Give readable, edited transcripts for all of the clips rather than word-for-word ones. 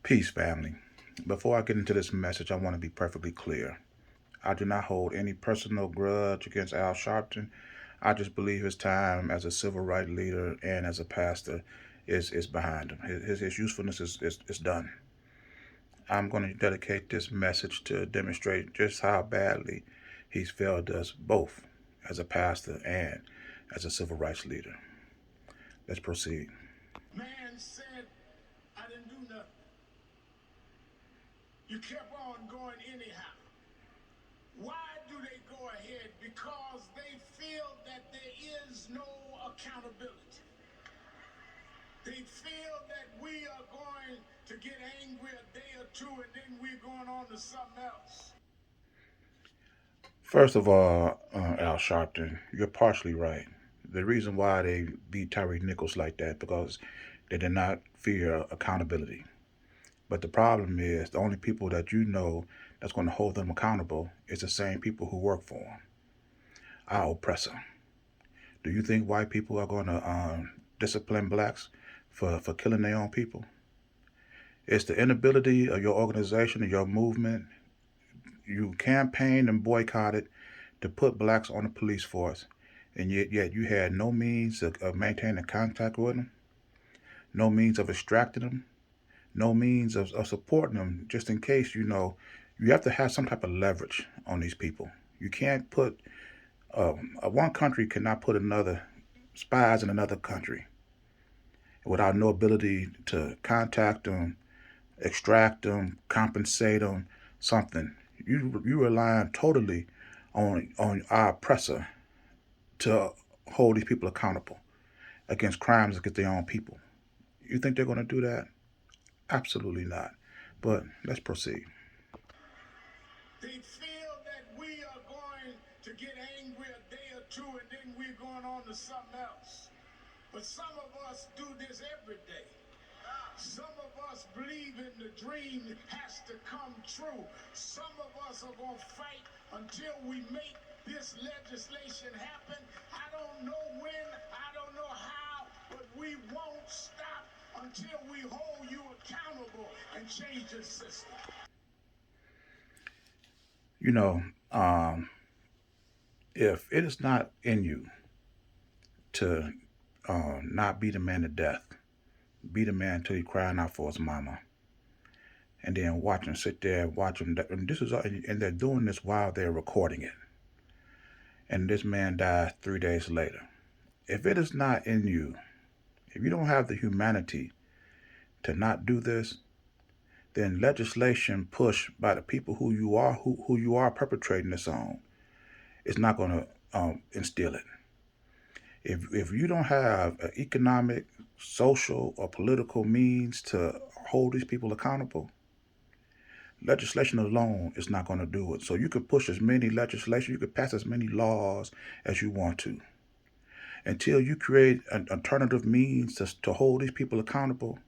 Peace, family. Before I get into this message, I want to be perfectly clear. I do not hold any personal grudge against Al Sharpton. I just believe his time as a civil rights leader and as a pastor is behind him. His usefulness is done. I'm going to dedicate this message to demonstrate just how badly he's failed us both as a pastor and as a civil rights leader. Let's proceed. Man said, I didn't do nothing. You kept on going anyhow. Why do they go ahead? Because they feel that there is no accountability. They feel that we are going to get angry a day or two and then we're going on to something else. First of all, Al Sharpton, you're partially right. The reason why they beat Tyree Nichols like that because they did not fear accountability. But the problem is the only people that you know that's going to hold them accountable is the same people who work for them, our oppressor. Do you think white people are going to discipline blacks for killing their own people? It's the inability of your organization and your movement. You campaigned and boycotted to put blacks on the police force, and yet you had no means of maintaining contact with them, no means of extracting them, no means of supporting them, just in case, you have to have some type of leverage on these people. You can't put, one country cannot put another spies in another country without no ability to contact them, extract them, compensate them, something. You rely totally on our oppressor to hold these people accountable against crimes against their own people. You think they're going to do that? Absolutely not. But let's proceed. They feel that we are going to get angry a day or two and then we're going on to something else. But some of us do this every day. Some of us believe in the dream has to come true. Some of us are going to fight until we make this legislation happen. I don't know when, I don't know how, but we won't stop until we hold you accountable and change the system. You know, um, if it is not in you to not be the man to death, be the man until he crying out for his mama, and then watch him sit there, watch him. And this is, and they're doing this while they're recording it. And this man dies 3 days later. If it is not in you, if you don't have the humanity to not do this, then legislation pushed by the people who you are perpetrating this on is not going to instill it. If you don't have an economic, social, or political means to hold these people accountable, legislation alone is not going to do it. So you could push as many legislation, you could pass as many laws as you want to. Until you create an alternative means to hold these people accountable,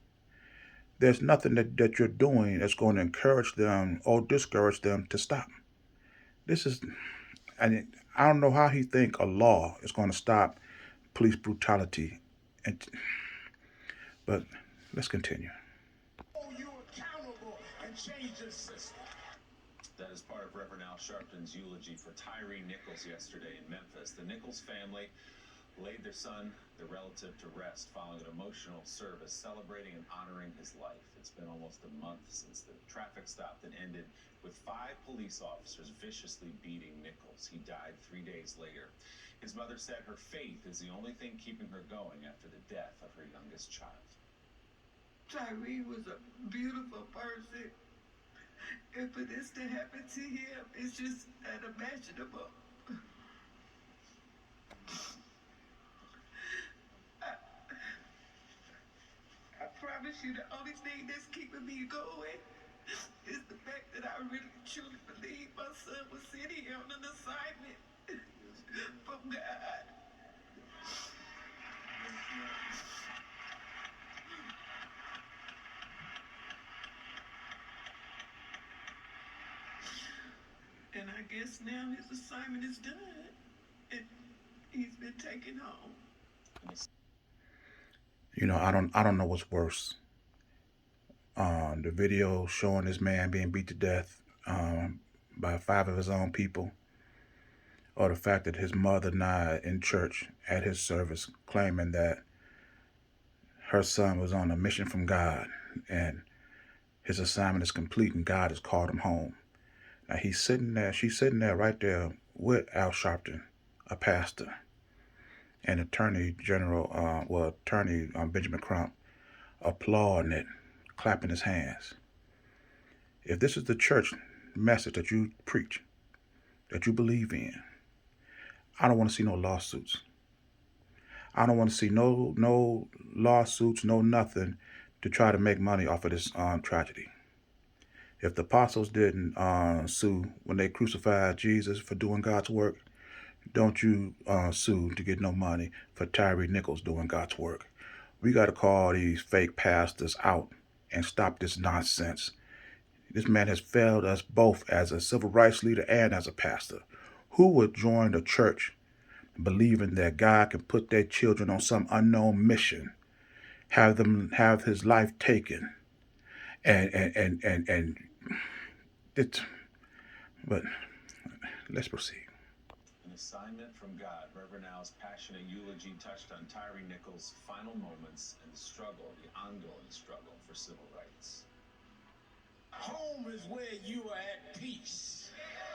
there's nothing that you're doing that's going to encourage them or discourage them to stop. This is, and I don't know how he think a law is going to stop police brutality. And but let's continue. Hold you accountable and change the system. That is part of Reverend Al Sharpton's eulogy for Tyree Nichols yesterday in Memphis. The Nichols family laid their son, their relative, to rest following an emotional service celebrating and honoring his life. It's been almost a month since the traffic stop that ended with 5 police officers viciously beating Nichols. He died 3 days later. His mother said her faith is the only thing keeping her going after the death of her youngest child. Tyree was a beautiful person. And for this to happen to him, it's just unimaginable. I promise you the only thing that's keeping me going is the fact that I really truly believe my son was sent here on an assignment from God. And I guess now his assignment is done and he's been taken home. I don't know what's worse. The video showing this man being beat to death by 5 of his own people, or the fact that his mother died in church at his service, claiming that her son was on a mission from God and his assignment is complete and God has called him home. Now she's sitting there right there with Al Sharpton, a pastor, and Attorney General, Attorney Benjamin Crump, applauding it, clapping his hands. If this is the church message that you preach, that you believe in, I don't want to see no lawsuits. I don't want to see no lawsuits, no nothing to try to make money off of this tragedy. If the apostles didn't sue when they crucified Jesus for doing God's work, don't you sue to get no money for Tyree Nichols doing God's work. We got to call these fake pastors out and stop this nonsense. This man has failed us both as a civil rights leader and as a pastor. Who would join the church believing that God can put their children on some unknown mission, have his life taken, and it? But let's proceed. An assignment from God. Reverend Al's passionate eulogy touched on Tyree Nichols' final moments and the struggle, the ongoing struggle for civil rights. Home is where you are at peace.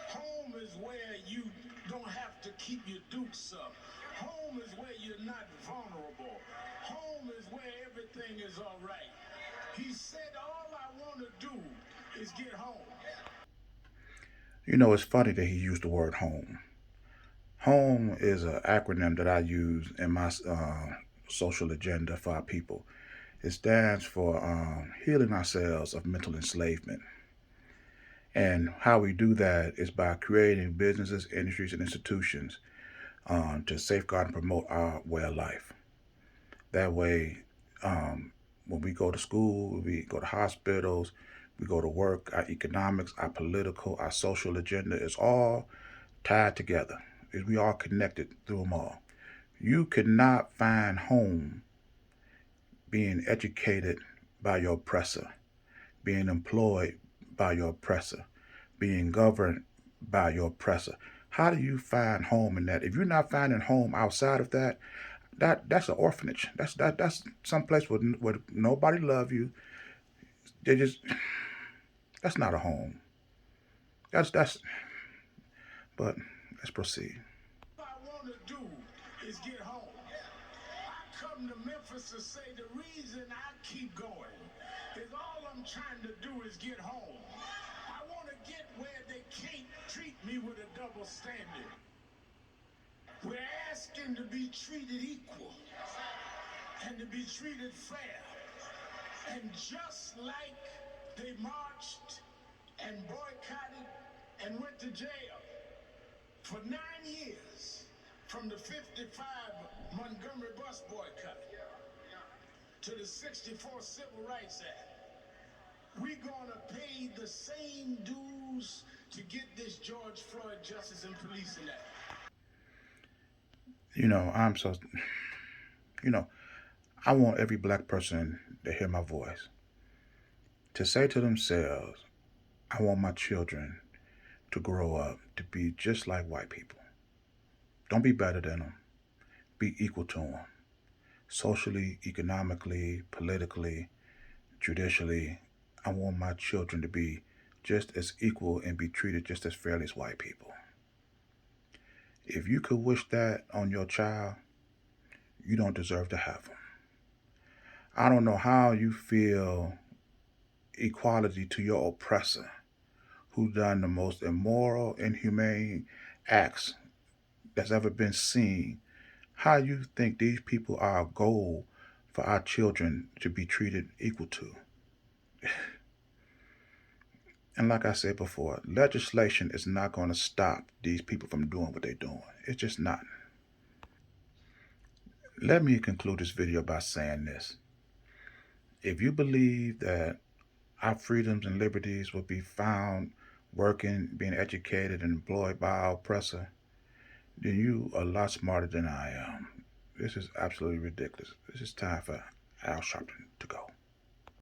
Home is where you don't have to keep your dukes up. Home is where you're not vulnerable. Home is where everything is all right. He said, all I want to do is get home. You know, it's funny that he used the word home. Home is an acronym that I use in my social agenda for our people. It stands for healing ourselves of mental enslavement. And how we do that is by creating businesses, industries, and institutions to safeguard and promote our way of life. That way, when we go to school, we go to hospitals, we go to work, our economics, our political, our social agenda is all tied together. We all connected through them all. You cannot find home being educated by your oppressor, being employed by your oppressor, being governed by your oppressor. How do you find home in that? If you're not finding home outside of that, that's an orphanage. That's some place where nobody love you. They just that's not a home. That's. But let's proceed. All I want to do is get home. I come to Memphis to say the reason I keep going is all I'm trying to do is get home. I want to get where they can't treat me with a double standard. We're asking to be treated equal and to be treated fair. And just like they marched and boycotted and went to jail for 9 years, from the 55 Montgomery bus boycott to the 64 Civil Rights Act, we're gonna pay the same dues to get this George Floyd Justice and Policing Act. You know, you know, I want every black person to hear my voice, to say to themselves, I want my children to grow up to be just like white people. Don't be better than them. Be equal to them. Socially, economically, politically, judicially, I want my children to be just as equal and be treated just as fairly as white people. If you could wish that on your child, you don't deserve to have them. I don't know how you feel equality to your oppressor who done the most immoral, inhumane acts that's ever been seen. How you think these people are a goal for our children to be treated equal to? And like I said before, legislation is not going to stop these people from doing what they're doing. It's just not. Let me conclude this video by saying this. If you believe that our freedoms and liberties will be found working, being educated, and employed by our oppressor, then you are a lot smarter than I am. This is absolutely ridiculous. This is time for Al Sharpton to go.